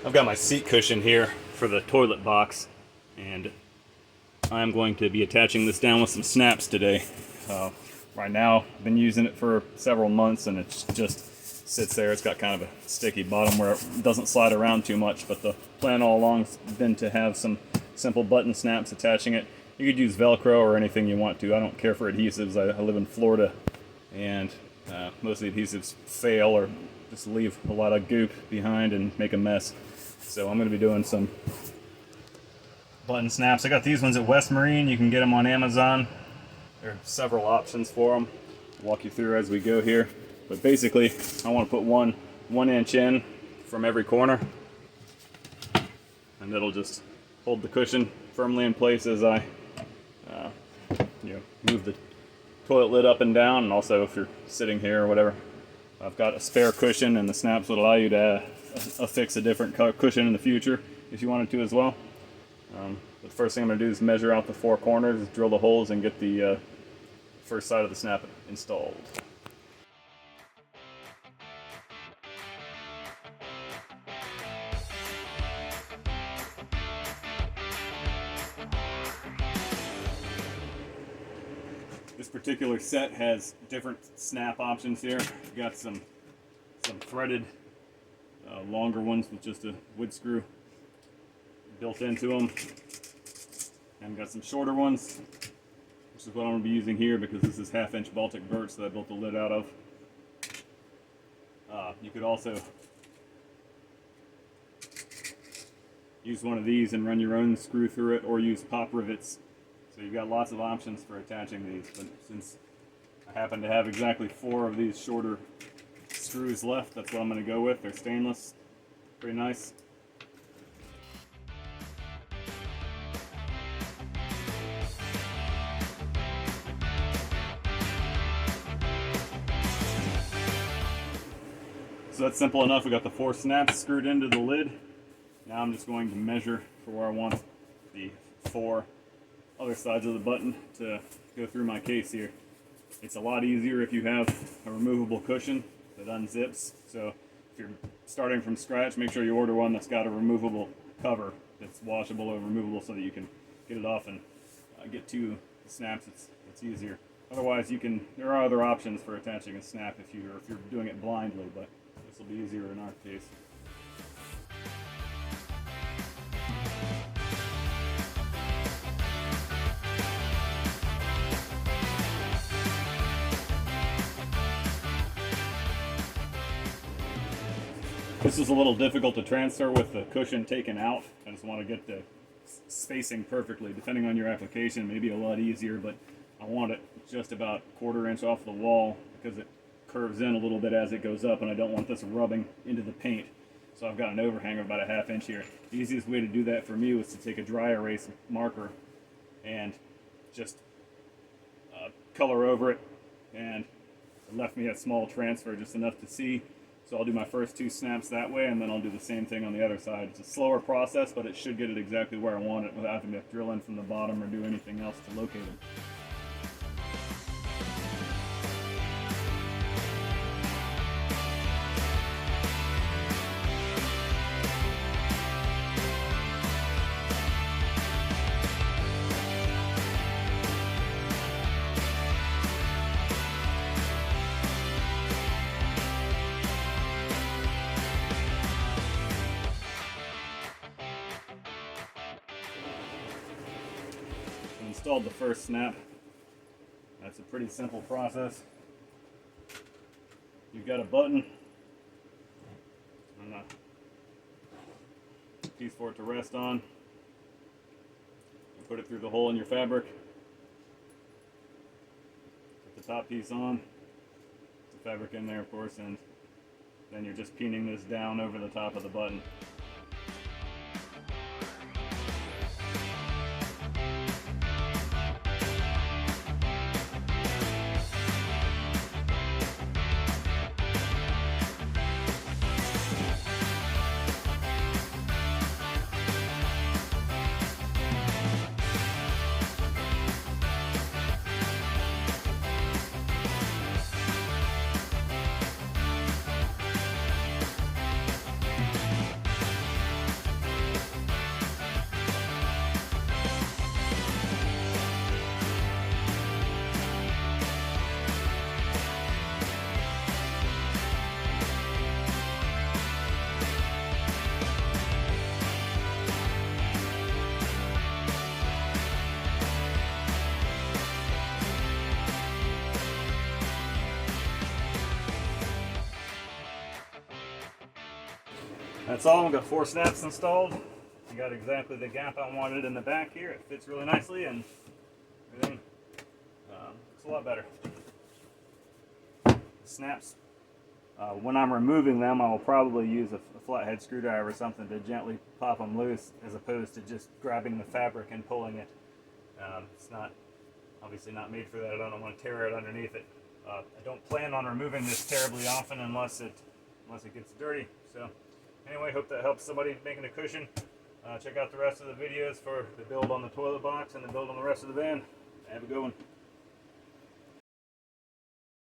I've got my seat cushion here for the toilet box, and I'm going to be attaching this down with some snaps today. Right now, I've been using it for several months, and it just sits there. It's got kind of a sticky bottom where it doesn't slide around too much, but the plan all along has been to have some simple button snaps attaching it. You could use Velcro or anything you want to. I don't care for adhesives. I live in Florida, and most of the adhesives fail or just leave a lot of goop behind and make a mess. So I'm going to be doing some button snaps. I got these ones at West Marine. You can get them on Amazon. There are several options for them. I'll walk you through as we go here. But basically, I want to put one inch in from every corner, and that'll just hold the cushion firmly in place as I move the toilet lid up and down, and also if you're sitting here or whatever. I've got a spare cushion, and the snaps would allow you to affix a different cushion in the future if you wanted to as well. The first thing I'm going to do is measure out the four corners, drill the holes, and get the first side of the snap installed. This particular set has different snap options here. We've got some threaded longer ones with just a wood screw built into them, and got some shorter ones, which is what I'm going to be using here because this is 1/2-inch Baltic birch that I built the lid out of. You could also use one of these and run your own screw through it, or use pop rivets. So you've got lots of options for attaching these, but since I happen to have exactly 4 of these shorter screws left, that's what I'm going to go with. They're stainless, pretty nice. So that's simple enough. We got the 4 snaps screwed into the lid. Now I'm just going to measure for where I want the 4 other sides of the button to go through my case here. It's a lot easier if you have a removable cushion that unzips. So if you're starting from scratch, make sure you order one that's got a removable cover that's washable or removable so that you can get it off and get to the snaps. It's easier. Otherwise, there are other options for attaching a snap if you're doing it blindly, but this will be easier in our case. This is a little difficult to transfer with the cushion taken out. I just want to get the spacing perfectly. Depending on your application, it may be a lot easier, but I want it just about 1/4 inch off the wall because it curves in a little bit as it goes up, and I don't want this rubbing into the paint. So I've got an overhang of about 1/2 inch here. The easiest way to do that for me was to take a dry erase marker and just color over it, and it left me a small transfer, just enough to see. So I'll do my first 2 snaps that way, and then I'll do the same thing on the other side. It's a slower process, but it should get it exactly where I want it without having to drill in from the bottom or do anything else to locate it. Installed the first snap. That's a pretty simple process. You've got a button and a piece for it to rest on. You put it through the hole in your fabric. Put the top piece on. Put the fabric in there, of course, and then you're just peening this down over the top of the button. That's all. I've got 4 snaps installed. I got exactly the gap I wanted in the back here. It fits really nicely and everything looks a lot better. Snaps. When I'm removing them, I will probably use a flathead screwdriver or something to gently pop them loose, as opposed to just grabbing the fabric and pulling it. It's not obviously not made for that. I don't want to tear it underneath it. I don't plan on removing this terribly often unless it gets dirty. So anyway, hope that helps somebody making a cushion. Check out the rest of the videos for the build on the toilet box and the build on the rest of the van. Have a good one.